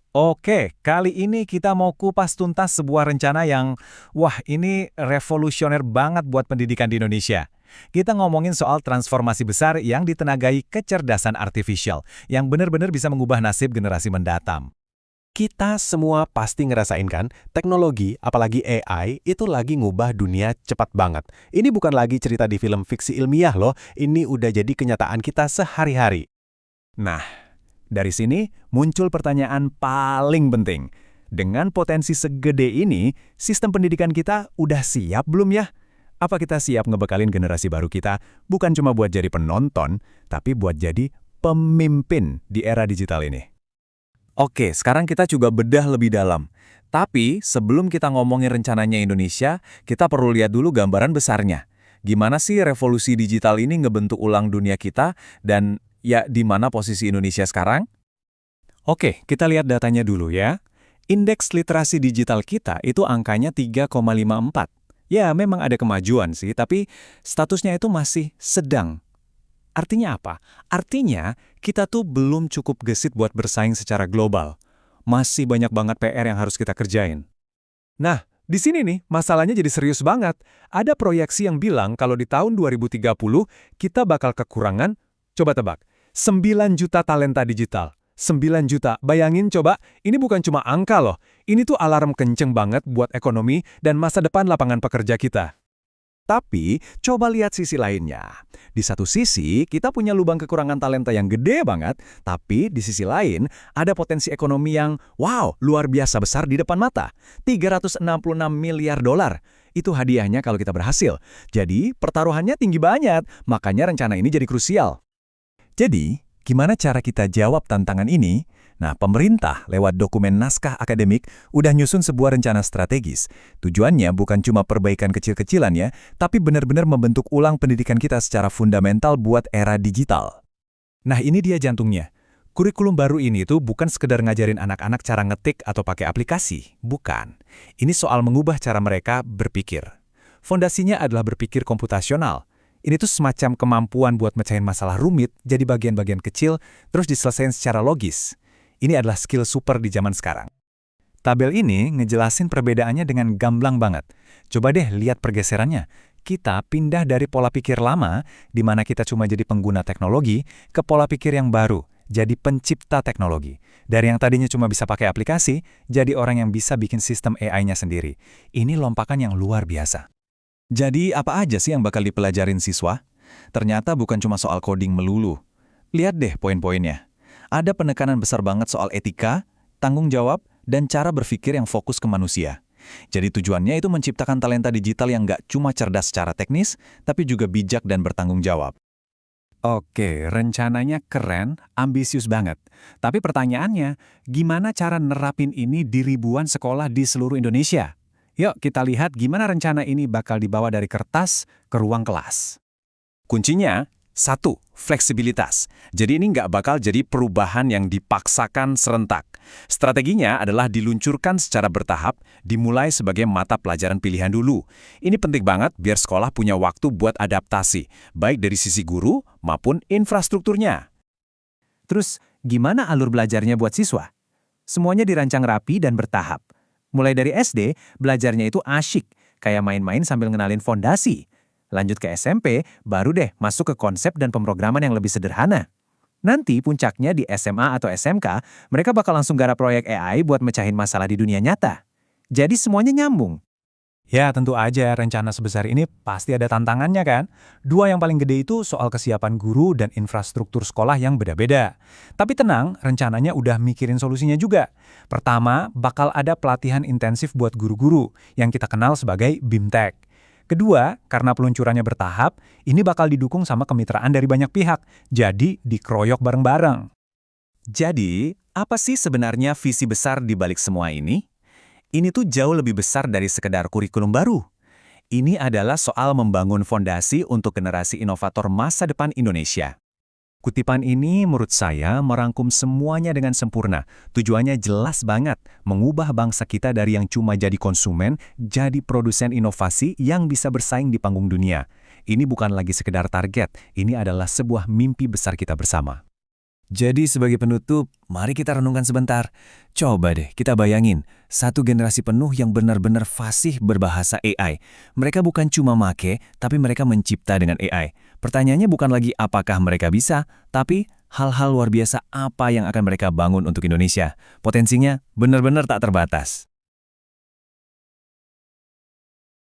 Oke, kali ini kita mau kupas tuntas sebuah rencana yang, wah ini revolusioner banget buat pendidikan di Indonesia. Kita ngomongin soal transformasi besar yang ditenagai kecerdasan artifisial, yang benar-benar bisa mengubah nasib generasi mendatang. Kita semua pasti ngerasain kan, teknologi, apalagi AI, itu lagi ngubah dunia cepat banget. Ini bukan lagi cerita di film fiksi ilmiah loh, ini udah jadi kenyataan kita sehari-hari. Nah, dari sini muncul pertanyaan paling penting. Dengan potensi segede ini, sistem pendidikan kita udah siap belum ya? Apa kita siap ngebekalin generasi baru kita bukan cuma buat jadi penonton, tapi buat jadi pemimpin di era digital ini? Oke, sekarang kita juga bedah lebih dalam. Tapi sebelum kita ngomongin rencananya Indonesia, kita perlu lihat dulu gambaran besarnya. Gimana sih revolusi digital ini ngebentuk ulang dunia kita dan ya di mana posisi Indonesia sekarang? Oke, kita lihat datanya dulu ya. Indeks literasi digital kita itu angkanya 3,54. Ya, memang ada kemajuan sih, tapi statusnya itu masih sedang. Artinya apa? Artinya, kita tuh belum cukup gesit buat bersaing secara global. Masih banyak banget PR yang harus kita kerjain. Nah, di sini nih, masalahnya jadi serius banget. Ada proyeksi yang bilang kalau di tahun 2030, kita bakal kekurangan, coba tebak, 9 juta talenta digital. 9 juta, bayangin coba, ini bukan cuma angka loh. Ini tuh alarm kenceng banget buat ekonomi dan masa depan lapangan pekerja kita. Tapi, coba lihat sisi lainnya. Di satu sisi, kita punya lubang kekurangan talenta yang gede banget, tapi di sisi lain, ada potensi ekonomi yang, wow, luar biasa besar di depan mata. 366 miliar dolar. Itu hadiahnya kalau kita berhasil. Jadi, pertaruhannya tinggi banget, makanya rencana ini jadi krusial. Jadi, gimana cara kita jawab tantangan ini? Nah, pemerintah lewat dokumen naskah akademik udah nyusun sebuah rencana strategis. Tujuannya bukan cuma perbaikan kecil-kecilan ya, tapi benar-benar membentuk ulang pendidikan kita secara fundamental buat era digital. Nah, ini dia jantungnya. Kurikulum baru ini tuh bukan sekedar ngajarin anak-anak cara ngetik atau pakai aplikasi. Bukan. Ini soal mengubah cara mereka berpikir. Fondasinya adalah berpikir komputasional. Ini tuh semacam kemampuan buat mecahin masalah rumit jadi bagian-bagian kecil, terus diselesaikan secara logis. Ini adalah skill super di zaman sekarang. Tabel ini ngejelasin perbedaannya dengan gamblang banget. Coba deh lihat pergeserannya. Kita pindah dari pola pikir lama, di mana kita cuma jadi pengguna teknologi, ke pola pikir yang baru, jadi pencipta teknologi. Dari yang tadinya cuma bisa pakai aplikasi, jadi orang yang bisa bikin sistem AI-nya sendiri. Ini lompakan yang luar biasa. Jadi apa aja sih yang bakal dipelajarin siswa? Ternyata bukan cuma soal coding melulu. Lihat deh poin-poinnya. Ada penekanan besar banget soal etika, tanggung jawab, dan cara berpikir yang fokus ke manusia. Jadi tujuannya itu menciptakan talenta digital yang nggak cuma cerdas secara teknis, tapi juga bijak dan bertanggung jawab. Oke, rencananya keren, ambisius banget. Tapi pertanyaannya, gimana cara nerapin ini di ribuan sekolah di seluruh Indonesia? Yuk kita lihat gimana rencana ini bakal dibawa dari kertas ke ruang kelas. Kuncinya, satu, fleksibilitas. Jadi ini nggak bakal jadi perubahan yang dipaksakan serentak. Strateginya adalah diluncurkan secara bertahap, dimulai sebagai mata pelajaran pilihan dulu. Ini penting banget biar sekolah punya waktu buat adaptasi, baik dari sisi guru maupun infrastrukturnya. Terus, gimana alur belajarnya buat siswa? Semuanya dirancang rapi dan bertahap. Mulai dari SD, belajarnya itu asyik, kayak main-main sambil ngenalin fondasi. Lanjut ke SMP, baru deh masuk ke konsep dan pemrograman yang lebih sederhana. Nanti puncaknya di SMA atau SMK, mereka bakal langsung garap proyek AI buat mecahin masalah di dunia nyata. Jadi semuanya nyambung. Ya tentu aja rencana sebesar ini pasti ada tantangannya kan. Dua yang paling gede itu soal kesiapan guru dan infrastruktur sekolah yang beda-beda. Tapi tenang, rencananya udah mikirin solusinya juga. Pertama, bakal ada pelatihan intensif buat guru-guru yang kita kenal sebagai BIMTEK. Kedua, karena peluncurannya bertahap, ini bakal didukung sama kemitraan dari banyak pihak, jadi dikeroyok bareng-bareng. Jadi, apa sih sebenarnya visi besar di balik semua ini? Ini tuh jauh lebih besar dari sekedar kurikulum baru. Ini adalah soal membangun fondasi untuk generasi inovator masa depan Indonesia. Kutipan ini menurut saya merangkum semuanya dengan sempurna. Tujuannya jelas banget, mengubah bangsa kita dari yang cuma jadi konsumen, jadi produsen inovasi yang bisa bersaing di panggung dunia. Ini bukan lagi sekedar target, ini adalah sebuah mimpi besar kita bersama. Jadi sebagai penutup, mari kita renungkan sebentar. Coba deh kita bayangin, satu generasi penuh yang benar-benar fasih berbahasa AI. Mereka bukan cuma make, tapi mereka mencipta dengan AI. Pertanyaannya bukan lagi apakah mereka bisa, tapi hal-hal luar biasa apa yang akan mereka bangun untuk Indonesia. Potensinya benar-benar tak terbatas.